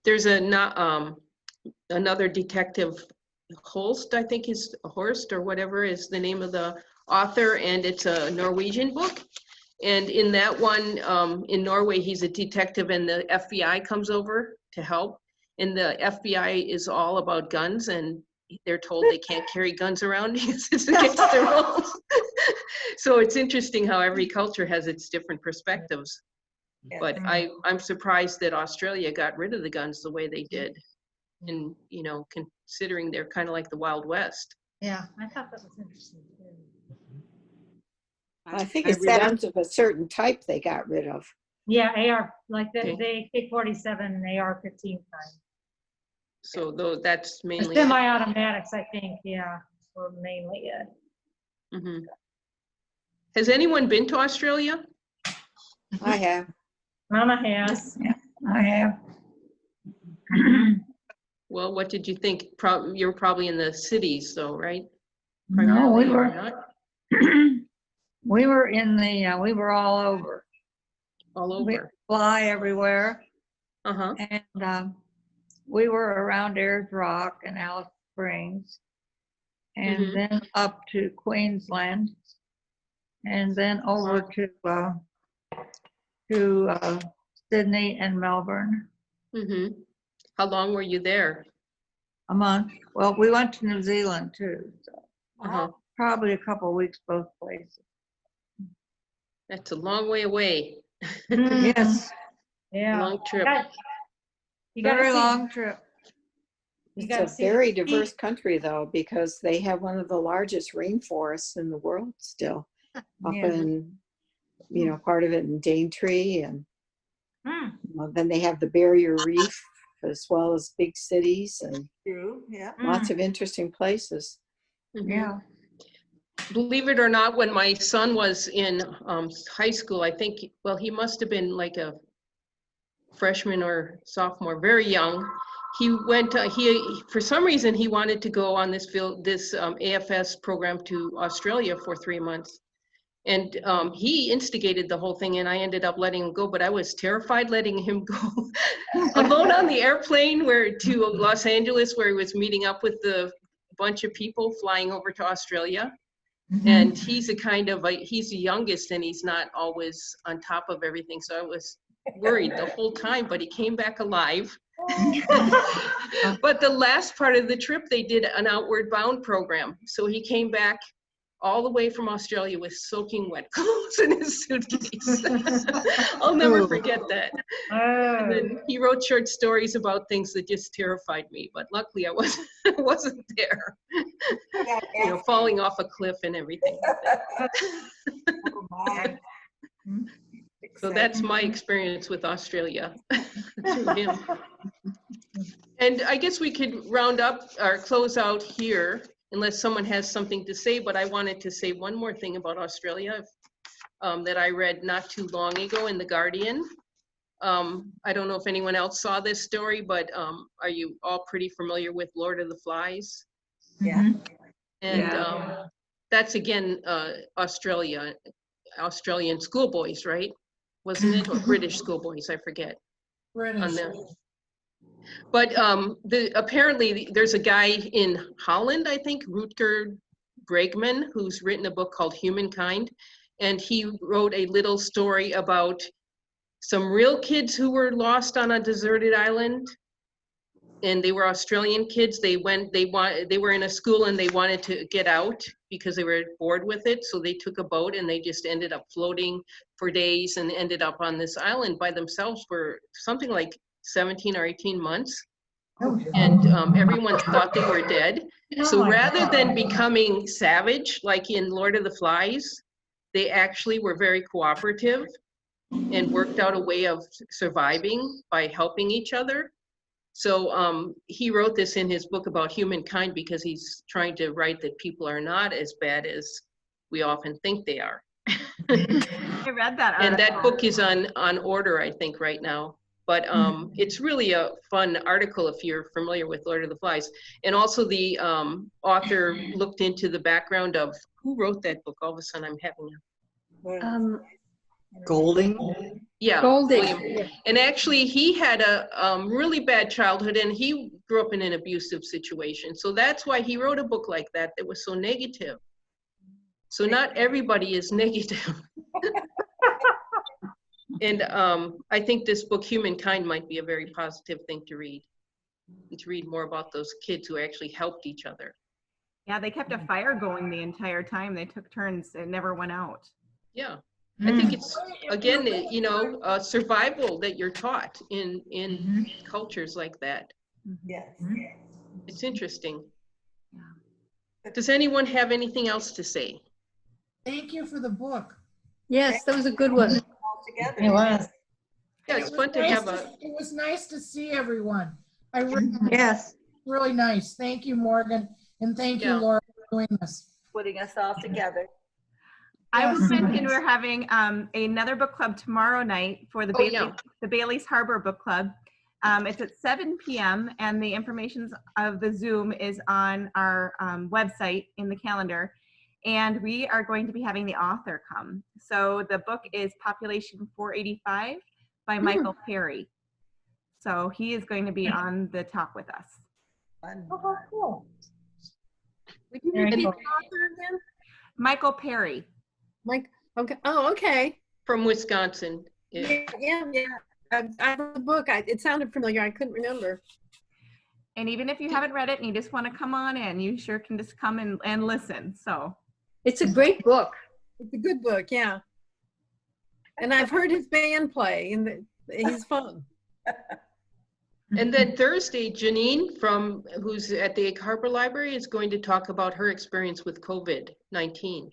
there's another detective, Holst, I think is Horst or whatever is the name of the author, and it's a Norwegian book. And in that one, in Norway, he's a detective and the FBI comes over to help. And the FBI is all about guns, and they're told they can't carry guns around because it's against their rules. So it's interesting how every culture has its different perspectives. Yeah. But I'm surprised that Australia got rid of the guns the way they did. And, considering they're kind of like the Wild West. yeah, I thought that was interesting too. I think it's guns of a certain type they got rid of. Yeah, AR, like the AK-47 and AR-15 kind. So though that's The mainly. semi-automatics, I think, yeah, were mainly it. Mhm. Has anyone been to Australia? I have. Mama has. Yeah, I have. Well, what did you think? You're probably in the cities though, right? No, we Primarily, or were, not? we were in we were all over. All We over. fly everywhere. Uh-huh. And we were around Ayers Rock and Alice Springs. and Mhm. then up to Queensland, and then over to Sydney and Melbourne. Mhm. How long were you there? A month. Well, we went to New Zealand too, so Uh-huh. probably a couple of weeks both places. That's a long way away. Yes, Yeah. Long trip. You gotta very see- long trip. You It's gotta a see the very sea. diverse country though, because they have one of the largest rainforests in the world still. Up Yeah. in, part of it in Daintree, and Hmm. then they have the barrier reef as well as big cities and True, yeah. lots of interesting places. Mhm. Yeah. Believe it or not, when my son was in high school, I think, well, he must have been like a freshman or sophomore, very young. He went, for some reason, he wanted to go on this AFS program to Australia for 3 months. And he instigated the whole thing, and I ended up letting him go, but I was terrified letting him go alone on the airplane to Los Angeles, where he was meeting up with the bunch of people flying over to Australia. And he's he's the youngest, and he's not always on top of everything. So I was worried the whole time, but he came back alive. But the last part of the trip, they did an outward bound program. So he came back all the way from Australia with soaking wet clothes in his suitcase. I'll never forget that. And then he wrote short stories about things that just terrified me, but luckily I wasn't there. Falling off a cliff and everything. Oh, my. So that's my experience with Australia through him. And I guess we could round up or close out here unless someone has something to say, but I wanted to say one more thing about Australia that I read not too long ago in The Guardian. I don't know if anyone else saw this story, but are you all pretty familiar with Lord of the Flies? Yeah. And Yeah. that's again, Australian schoolboys, right? Wasn't it? Or British schoolboys, I forget. British. But apparently there's a guy in Holland, I think, Rutger Bregman, who's written a book called Humankind. And he wrote a little story about some real kids who were lost on a deserted island. And they were Australian kids. They were in a school and they wanted to get out because they were bored with it. So they took a boat and they just ended up floating for days and ended up on this island by themselves for something like 17 or 18 months. And everyone thought they were dead. So rather than becoming savage, like in Lord of the Flies, they actually were very cooperative and worked out a way of surviving by helping each other. So he wrote this in his book about humankind because he's trying to write that people are not as bad as we often think they are. I read that article. And that book is on order, I think, right now. But it's really a fun article if you're familiar with Lord of the Flies. And also the author looked into the background of who wrote that book. All of a sudden I'm having Golding. Yeah. Golding. William. And actually he had a really bad childhood and he grew up in an abusive situation. So that's why he wrote a book like that was so negative. So not everybody is negative. And I think this book, Humankind, might be a very positive thing to read. And to read more about those kids who actually helped each other. Yeah, they kept a fire going the entire time. They took turns. It never went out. Yeah. I think it's, again, survival that you're taught in cultures like that. Yes. It's interesting. Does anyone have anything else to say? Thank you for the book. Yes, that was a good one. All together. It was. Yeah, it's fun to have It was nice to see everyone. Yes. Really nice. Thank you, Morgan. And thank you, Yeah. Laura, for doing this. Putting us all together. I will Yes. mention we're having another book club tomorrow night for the Bailey's Harbor Book Club. It's at 7 p.m. and the information of the Zoom is on our website in the calendar. And we are going to be having the author come. So the book is Population 485 by Michael Perry. So he is going to be on the talk with us. Fun. Oh, cool. Would you Very repeat the cool. author again? Michael Perry. Like, okay. Oh, okay. From Wisconsin. Yeah. Yeah. I read the book. It sounded familiar. I couldn't remember. And even if you haven't read it and you just want to come on in, you sure can just come and listen. So It's a great book. It's a good book, yeah. And I've heard his band play, and he's fun. And then Thursday, Janine who's at the Harper Library is going to talk about her experience with COVID-19,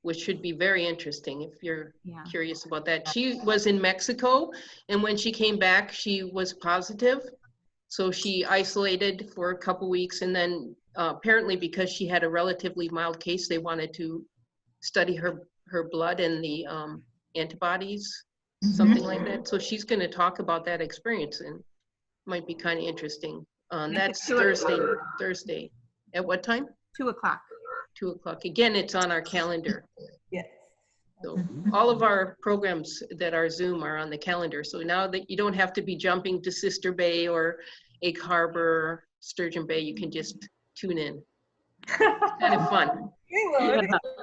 which should be very interesting if you're curious about that. She was in Mexico, and when she came back, she was positive. So she isolated for a couple weeks, and then apparently because she had a relatively mild case, they wanted to study her blood and the antibodies, something like that. So she's going to talk about that experience, and might be kind of interesting. That's Thursday. At what time? 2 o'clock. 2 o'clock. Again, it's on our calendar. Yes. So all of our programs that are Zoom are on the calendar. So now that you don't have to be jumping to Sister Bay or Egg Harbor, Sturgeon Bay, you can just tune in. It's kind of fun.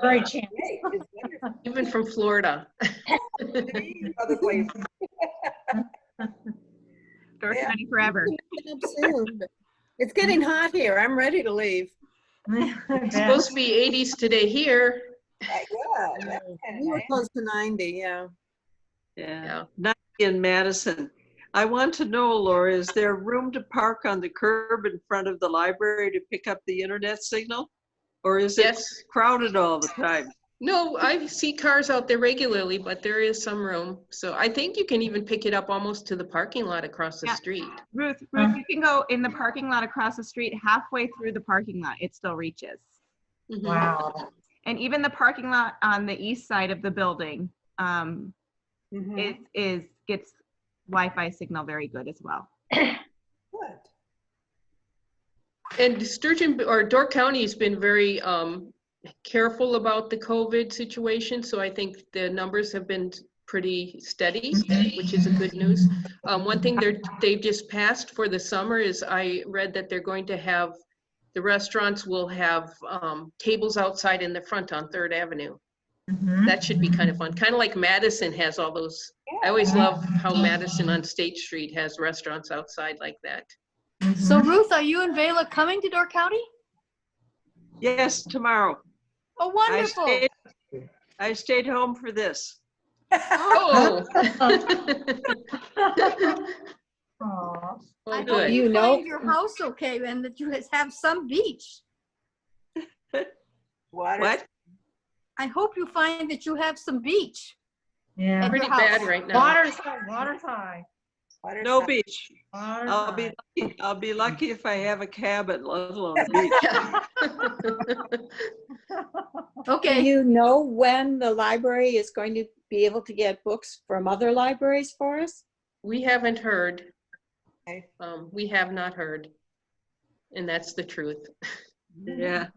Great chance. Even from Florida. Other places. Door County forever. It's getting hot here. I'm ready to leave. It's supposed to be 80s today here. Yeah. We were close to 90, yeah. Yeah. 90 in Madison. I want to know, Laura, is there room to park on the curb in front of the library to pick up the internet signal? Or is it crowded all the time? No, I see cars out there regularly, but there is some room. So I think you can even pick it up almost to the parking lot across the street. Ruth, you can go in the parking lot across the street, halfway through the parking lot, it still reaches. Mm-hmm. Wow. And even the parking lot on the east side of the building gets Wi-Fi signal very good as well. And Door County has been very careful about the COVID situation. So I think the numbers have been pretty steady, which is a good news. One thing they've just passed for the summer is I read that they're going to have, the restaurants will have tables outside in the front on 3rd Avenue. That should be kind of fun. Kind of like Madison has all those. I always love how Madison on State Street has restaurants outside like that. So Ruth, are you and Vela coming to Door County? Yes, tomorrow. Oh, wonderful. I stayed home for this. Oh. I hope you find your house okay and that you have some beach. What? I hope you find that you have some beach. Yeah. Pretty bad right now. Water's high. No beach. I'll be lucky if I have a cabin, let alone a beach. Okay. Do you know when the library is going to be able to get books from other libraries for us? We haven't heard. We have not heard. And that's the truth. Yeah.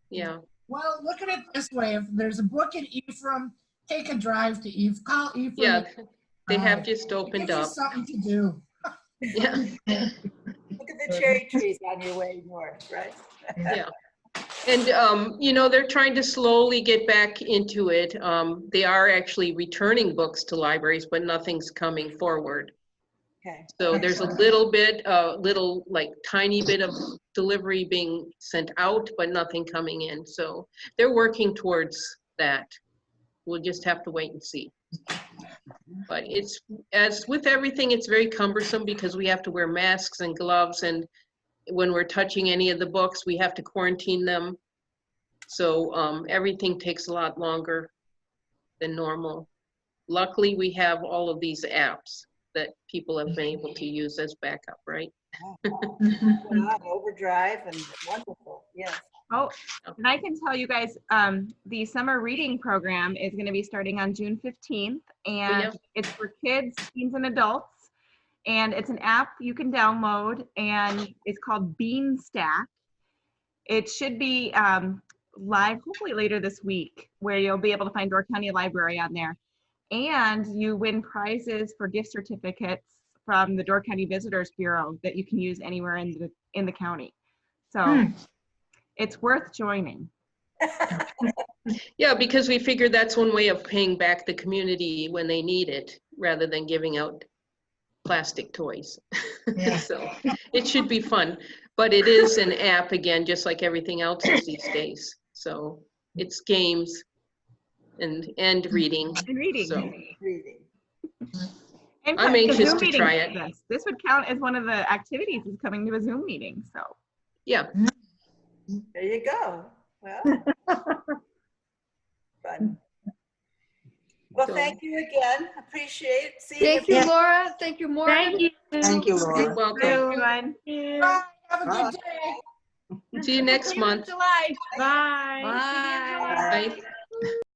Yeah. Well, look at it this way. If there's a book in Ephraim, take a drive to Ephraim. Call Ephraim. Yeah, they have just opened up. Something to do. Yeah. Look at the cherry trees on your way north, right? Yeah. And, they're trying to slowly get back into it. They are actually returning books to libraries, but nothing's coming forward. Okay. So there's a little tiny bit of delivery being sent out, but nothing coming in. So they're working towards that. We'll just have to wait and see. But it's, as with everything, it's very cumbersome because we have to wear masks and gloves, and when we're touching any of the books, we have to quarantine them. So everything takes a lot longer than normal. Luckily, we have all of these apps that people have been able to use as backup, right? Overdrive and wonderful, yes. Oh, and I can tell you guys, the summer reading program is going to be starting on June 15th, and it's for kids, teens, and adults. And it's an app you can download, and it's called Bean Stack. It should be live hopefully later this week, where you'll be able to find Door County Library on there. And you win prizes for gift certificates from the Door County Visitors Bureau that you can use anywhere in the county. So it's worth joining. Yeah, because we figured that's one way of paying back the community when they need it, rather than giving out plastic toys. Yeah. So it should be fun, but it is an app again, just like everything else is these days. So it's games and reading. And reading. So Reading. And I'm anxious Zoom to meetings try it. for this would count as one of the activities, is coming to a Zoom meeting. So yeah. There you go. Well, fun. Well, So- thank you again. Appreciate it. See Thank you, Laura. Thank you, Morgan. Thank you. Thank you, You're Laura. welcome. everyone. Bye, have a good day. See you next month. July. Bye. Bye. Bye.